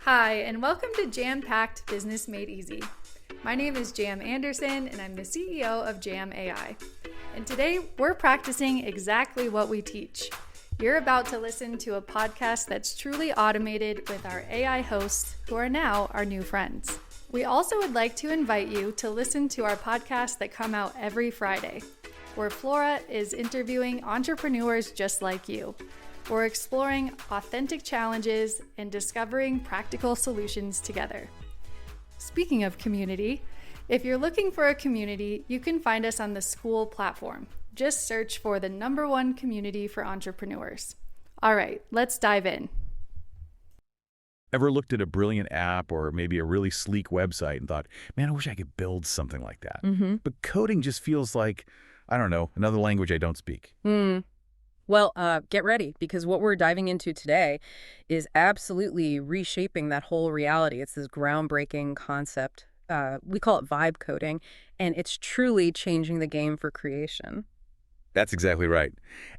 Hi, and welcome to Jam-Packed Business Made Easy. My name is Jam Anderson, and I'm the CEO of Jam AI. And today, we're practicing exactly what we teach. You're about to listen to a podcast that's truly automated with our AI hosts, who are now our new friends. We also would like to invite you to listen to our podcasts that come out every Friday, where Flora is interviewing entrepreneurs just like you. We're exploring authentic challenges and discovering practical solutions together. Speaking of community, if you're looking for a community, you can find us on the School platform. Just search for the #1 community for entrepreneurs. All right, let's dive in. Ever looked at a brilliant app or maybe a really sleek website and thought, man, I wish I could build something like that. But coding just feels like, I don't know, another language I don't speak. Well, get ready, because what we're diving into today is absolutely reshaping that whole reality. It's this groundbreaking concept. We call it vibe coding, and it's truly changing the game for creation. That's exactly right.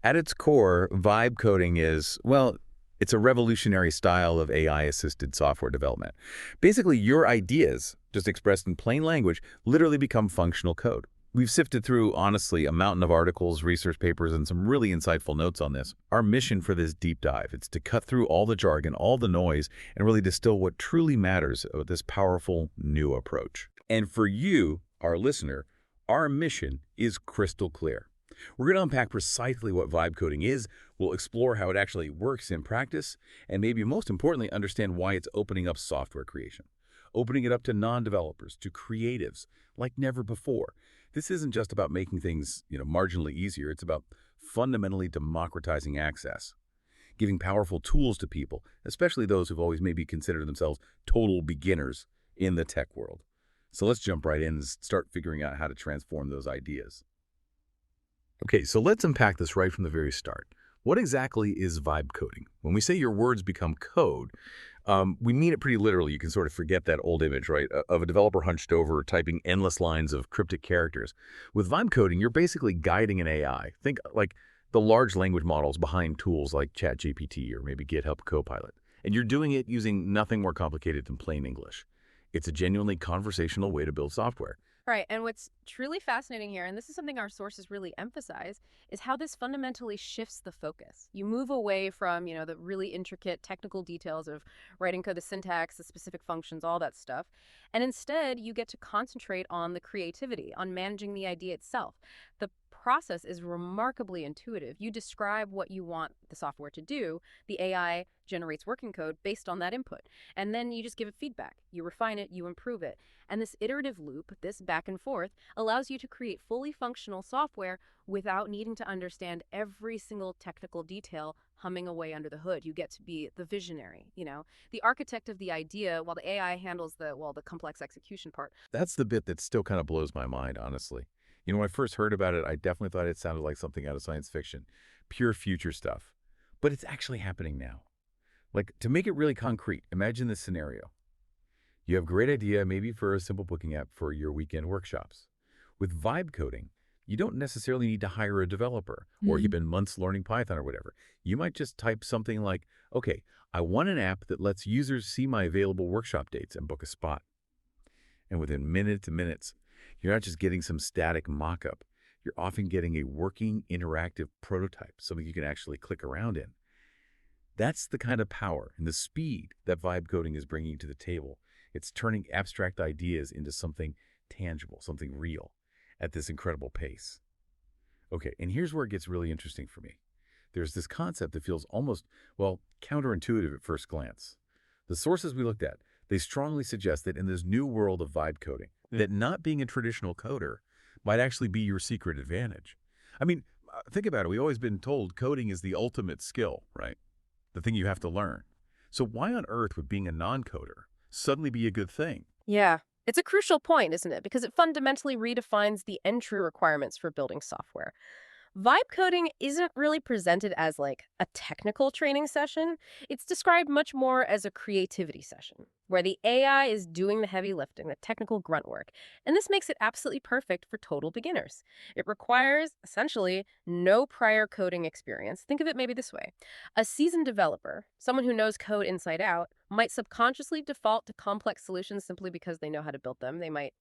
At its core, vibe coding is, well, it's a revolutionary style of AI-assisted software development. Basically, your ideas, just expressed in plain language, literally become functional code. We've sifted through, honestly, a mountain of articles, research papers, and some really insightful notes on this. Our mission for this deep dive is to cut through all the jargon, all the noise, and really distill what truly matters about this powerful new approach. And for you, our listener, our mission is crystal clear. We're going to unpack precisely what vibe coding is, we'll explore how it actually works in practice, and maybe most importantly, understand why it's opening up software creation. Opening it up to non-developers, to creatives, like never before. This isn't just about making things, marginally easier. It's about fundamentally democratizing access, giving powerful tools to people, especially those who've always maybe considered themselves total beginners in the tech world. So let's jump right in and start figuring out how to transform those ideas. Okay, so let's unpack this right from the very start. What exactly is vibe coding? When we say your words become code, we mean it pretty literally. You can sort of forget that old image, right, of a developer hunched over typing endless lines of cryptic characters. With vibe coding, you're basically guiding an AI. Think like the large language models behind tools like ChatGPT or maybe Github Copilot. And you're doing it using nothing more complicated than plain English. It's a genuinely conversational way to build software. Right, and what's truly fascinating here, and this is something our sources really emphasize, is how this fundamentally shifts the focus. You move away from, the really intricate technical details of writing code, the syntax, the specific functions, all that stuff, and instead you get to concentrate on the creativity, on managing the idea itself. The process is remarkably intuitive. You describe what you want the software to do, the AI generates working code based on that input, and then you just give it feedback. You refine it, you improve it. And this iterative loop, this back and forth, allows you to create fully functional software without needing to understand every single technical detail humming away under the hood. You get to be the visionary, the architect of the idea, while the AI handles the complex execution part. That's the bit that still kind of blows my mind, honestly. When I first heard about it, I definitely thought it sounded like something out of science fiction, pure future stuff. But it's actually happening now. Like, to make it really concrete, imagine this scenario. You have a great idea, maybe for a simple booking app for your weekend workshops. With vibe coding, you don't necessarily need to hire a developer or you've been months learning Python or whatever. You might just type something like, okay, I want an app that lets users see my available workshop dates and book a spot. And within minutes and minutes, you're not just getting some static mock-up. You're often getting a working, interactive prototype, something you can actually click around in. That's the kind of power and the speed that vibe coding is bringing to the table. It's turning abstract ideas into something tangible, something real, at this incredible pace. Okay, and here's where it gets really interesting for me. There's this concept that feels almost, counterintuitive at first glance. The sources we looked at, they strongly suggest that in this new world of vibe coding, that not being a traditional coder might actually be your secret advantage. I mean, think about it. We've always been told coding is the ultimate skill, right? The thing you have to learn. So why on earth would being a non-coder suddenly be a good thing? Yeah, it's a crucial point, isn't it? Because it fundamentally redefines the entry requirements for building software. Vibe coding isn't really presented as like a technical training session. It's described much more as a creativity session, where the AI is doing the heavy lifting, the technical grunt work. And this makes it absolutely perfect for total beginners. It requires, essentially, no prior coding experience. Think of it maybe this way. A seasoned developer, someone who knows code inside out, might subconsciously default to complex solutions simply because they know how to build them. They might,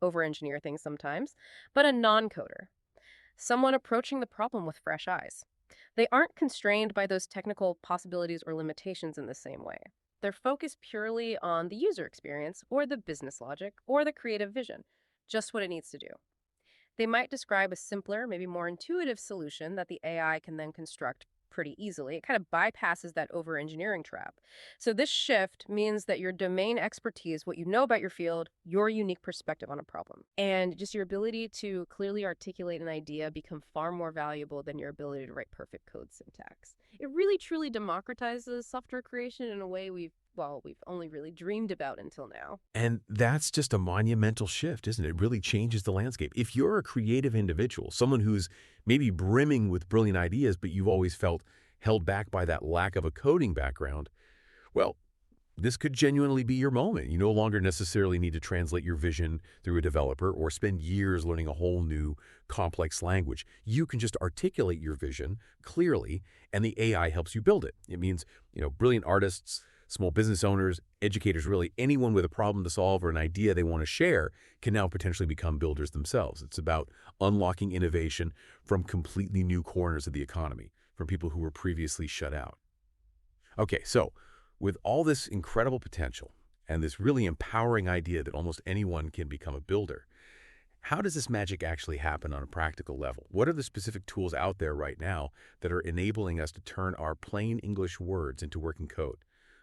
over-engineer things sometimes. But a non-coder, someone approaching the problem with fresh eyes, they aren't constrained by those technical possibilities or limitations in the same way. They're focused purely on the user experience or the business logic or the creative vision, just what it needs to do. They might describe a simpler, maybe more intuitive solution that the AI can then construct pretty easily. It kind of bypasses that over-engineering trap. So this shift means that your domain expertise, what you know about your field, your unique perspective on a problem, and just your ability to clearly articulate an idea become far more valuable than your ability to write perfect code syntax. It really truly democratizes software creation in a way we've only really dreamed about until now. And that's just a monumental shift, isn't it? It really changes the landscape. If you're a creative individual, someone who's maybe brimming with brilliant ideas, but you've always felt held back by that lack of a coding background, well, this could genuinely be your moment. You no longer necessarily need to translate your vision through a developer or spend years learning a whole new complex language. You can just articulate your vision clearly, and the AI helps you build it. It means, brilliant artists, small business owners, educators, really anyone with a problem to solve or an idea they want to share can now potentially become builders themselves. It's about unlocking innovation from completely new corners of the economy, from people who were previously shut out. Okay, so with all this incredible potential and this really empowering idea that almost anyone can become a builder, how does this magic actually happen on a practical level? What are the specific tools out there right now that are enabling us to turn our plain English words into working code?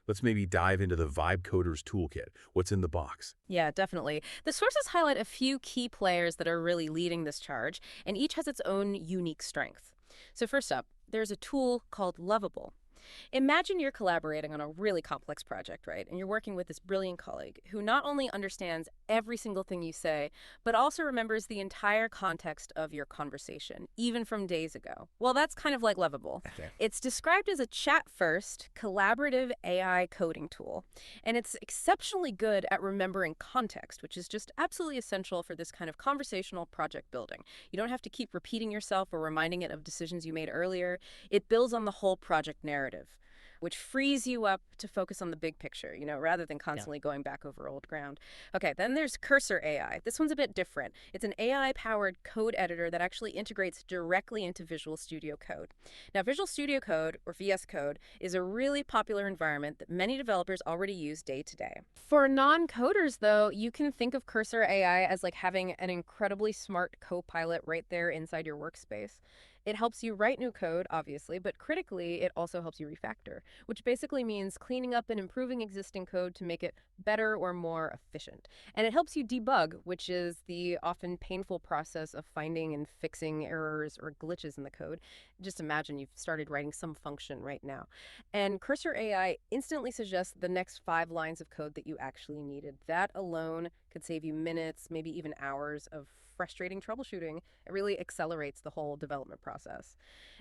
Let's maybe dive into the Vibe Coders Toolkit. What's in the box? Yeah, definitely. The sources highlight a few key players that are really leading this charge, and each has its own unique strength. So first up, there's a tool called Lovable. Imagine you're collaborating on a really complex project, right? And you're working with this brilliant colleague who not only understands every single thing you say, but also remembers the entire context of your conversation, even from days ago. Well, that's kind of like Lovable. Okay. It's described as a chat-first, collaborative AI coding tool, and it's exceptionally good at remembering context, which is just absolutely essential for this kind of conversational project building. You don't have to keep repeating yourself or reminding it of decisions you made earlier. It builds on the whole project narrative, which frees you up to focus on the big picture, rather than constantly going back over old ground. Okay, then there's Cursor AI. This one's a bit different. It's an AI-powered code editor that actually integrates directly into Visual Studio Code. Now, Visual Studio Code, or VS Code, is a really popular environment that many developers already use day to day. For non-coders, though, you can think of Cursor AI as like having an incredibly smart Copilot right there inside your workspace. It helps you write new code, obviously, but critically, it also helps you refactor, which basically means cleaning up and improving existing code to make it better or more efficient. And it helps you debug, which is the often painful process of finding and fixing errors or glitches in the code. Just imagine you've started writing some function right now. And Cursor AI instantly suggests the next 5 lines of code that you actually needed. That alone could save you minutes, maybe even hours of frustrating troubleshooting. It really accelerates the whole development process.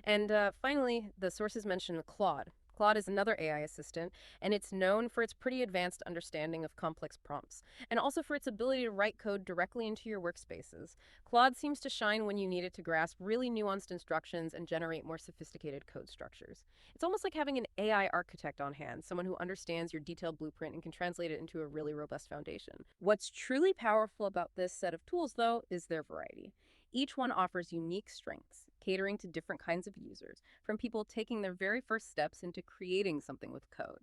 And finally, the sources mention Claude. Claude is another AI assistant, and it's known for its pretty advanced understanding of complex prompts, and also for its ability to write code directly into your workspaces. Claude seems to shine when you need it to grasp really nuanced instructions and generate more sophisticated code structures. It's almost like having an AI architect on hand, someone who understands your detailed blueprint and can translate it into a really robust foundation. What's truly powerful about this set of tools, though, is their variety. Each one offers unique strengths, catering to different kinds of users, from people taking their very first steps into creating something with code,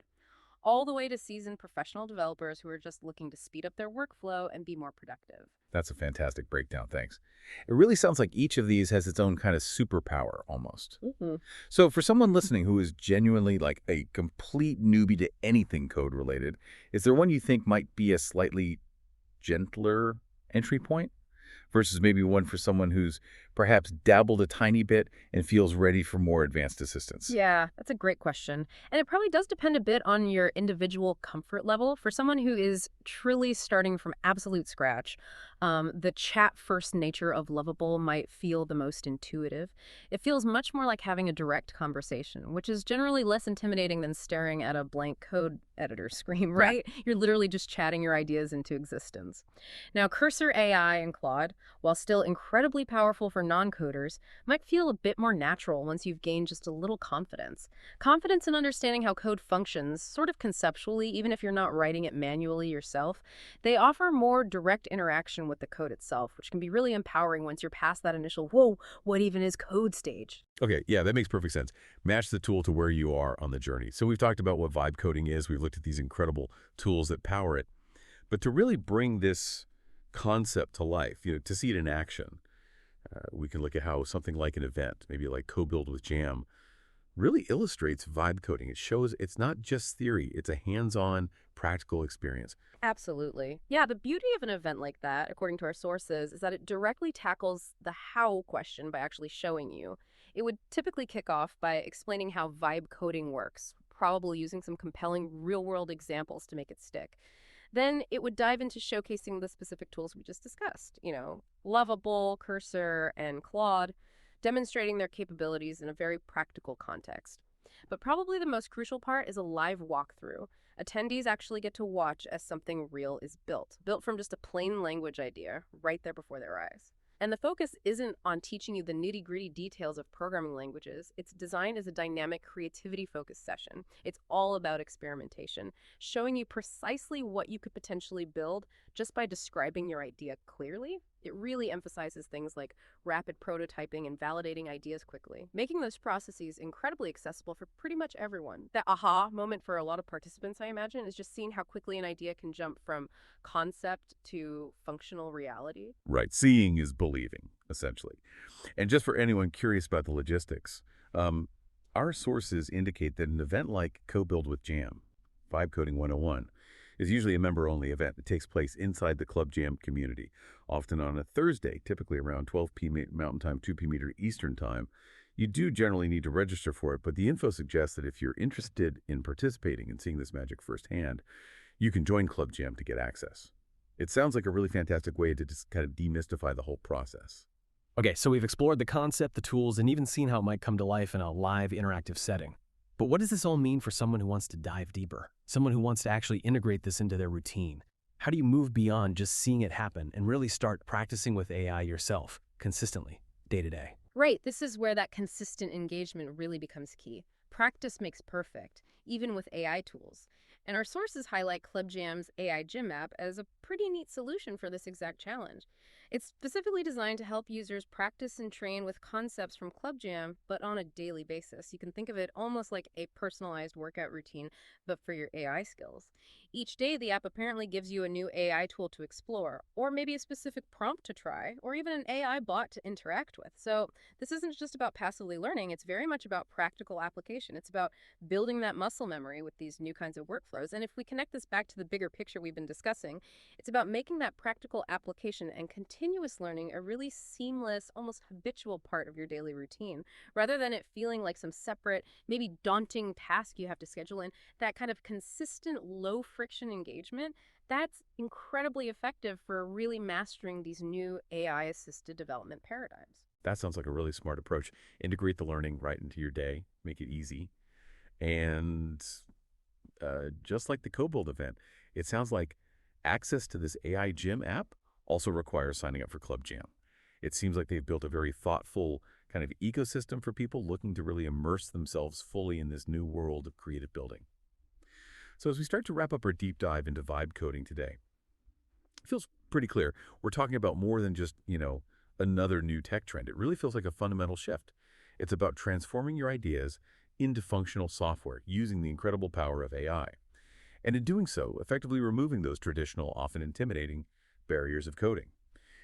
all the way to seasoned professional developers who are just looking to speed up their workflow and be more productive. That's a fantastic breakdown, thanks. It really sounds like each of these has its own kind of superpower, almost. Mm-hmm. So for someone listening who is genuinely like a complete newbie to anything code-related, is there one you think might be a slightly gentler entry point versus maybe one for someone who's perhaps dabbled a tiny bit and feels ready for more advanced assistance? Yeah, that's a great question. And it probably does depend a bit on your individual comfort level. For someone who is truly starting from absolute scratch, the chat-first nature of Lovable might feel the most intuitive. It feels much more like having a direct conversation, which is generally less intimidating than staring at a blank code editor screen, right? You're literally just chatting your ideas into existence. Now, Cursor AI and Claude, while still incredibly powerful for non-coders, might feel a bit more natural once you've gained just a little confidence. Confidence in understanding how code functions, sort of conceptually, even if you're not writing it manually yourself. They offer more direct interaction with the code itself, which can be really empowering once you're past that initial, whoa, what even is code stage? Okay, yeah, that makes perfect sense. Match the tool to where you are on the journey. So we've talked about what vibe coding is. We've looked at these incredible tools that power it. But to really bring this concept to life, to see it in action, we can look at how something like an event, maybe like co-build with Jam, really illustrates vibe coding. It shows it's not just theory, it's a hands-on, practical experience. Absolutely. Yeah, the beauty of an event like that, according to our sources, is that it directly tackles the how question by actually showing you. It would typically kick off by explaining how vibe coding works, probably using some compelling real-world examples to make it stick. Then it would dive into showcasing the specific tools we just discussed, Lovable, Cursor, and Claude, demonstrating their capabilities in a very practical context. But probably the most crucial part is a live walkthrough. Attendees actually get to watch as something real is built from just a plain language idea right there before their eyes. And the focus isn't on teaching you the nitty-gritty details of programming languages. It's designed as a dynamic, creativity-focused session. It's all about experimentation, showing you precisely what you could potentially build just by describing your idea clearly. It really emphasizes things like rapid prototyping and validating ideas quickly, making those processes incredibly accessible for pretty much everyone. That aha moment for a lot of participants, I imagine, is just seeing how quickly an idea can jump from concept to functional reality. Right, seeing is believing, essentially. And just for anyone curious about the logistics, our sources indicate that an event like Co-Build with Jam, Vibe Coding 101, is usually a member-only event that takes place inside the Club Jam community, often on a Thursday, typically around 12 p.m. Mountain Time, 2 p.m. Eastern Time. You do generally need to register for it, but the info suggests that if you're interested in participating and seeing this magic firsthand, you can join Club Jam to get access. It sounds like a really fantastic way to just kind of demystify the whole process. Okay, so we've explored the concept, the tools, and even seen how it might come to life in a live interactive setting. But what does this all mean for someone who wants to dive deeper? Someone who wants to actually integrate this into their routine? How do you move beyond just seeing it happen and really start practicing with AI yourself, consistently, day to day? Right, this is where that consistent engagement really becomes key. Practice makes perfect, even with AI tools. And our sources highlight Club Jam's AI Gym app as a pretty neat solution for this exact challenge. It's specifically designed to help users practice and train with concepts from Club Jam, but on a daily basis. You can think of it almost like a personalized workout routine, but for your AI skills. Each day, the app apparently gives you a new AI tool to explore, or maybe a specific prompt to try, or even an AI bot to interact with. So this isn't just about passively learning, it's very much about practical application. It's about building that muscle memory with these new kinds of workflows. And if we connect this back to the bigger picture we've been discussing, it's about making that practical application and continuous learning a really seamless, almost habitual part of your daily routine, rather than it feeling like some separate, maybe daunting task you have to schedule in. That kind of consistent, low friction engagement, that's incredibly effective for really mastering these new AI-assisted development paradigms. That sounds like a really smart approach. Integrate the learning right into your day, make it easy. And just like the Co-Build event, it sounds like access to this AI Gym app also requires signing up for Club Jam. It seems like they've built a very thoughtful kind of ecosystem for people looking to really immerse themselves fully in this new world of creative building. So as we start to wrap up our deep dive into vibe coding today, it feels pretty clear we're talking about more than just, another new tech trend. It really feels like a fundamental shift. It's about transforming your ideas into functional software using the incredible power of AI. And in doing so, effectively removing those traditional, often intimidating barriers of coding.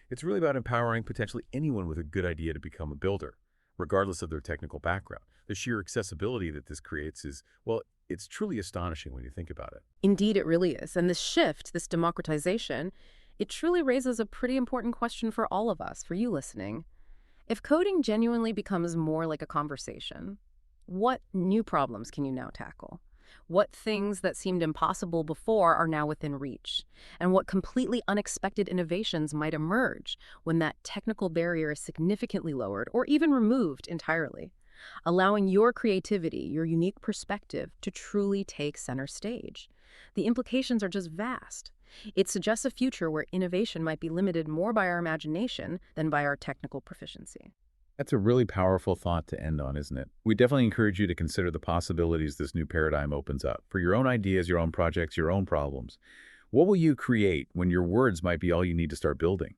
It's really about empowering potentially anyone with a good idea to become a builder, regardless of their technical background. The sheer accessibility that this creates is, well, it's truly astonishing when you think about it. Indeed, it really is. And this shift, this democratization, it truly raises a pretty important question for all of us, for you listening. If coding genuinely becomes more like a conversation, what new problems can you now tackle? What things that seemed impossible before are now within reach? And what completely unexpected innovations might emerge when that technical barrier is significantly lowered or even removed entirely, allowing your creativity, your unique perspective to truly take center stage? The implications are just vast. It suggests a future where innovation might be limited more by our imagination than by our technical proficiency. That's a really powerful thought to end on, isn't it? We definitely encourage you to consider the possibilities this new paradigm opens up for your own ideas, your own projects, your own problems. What will you create when your words might be all you need to start building?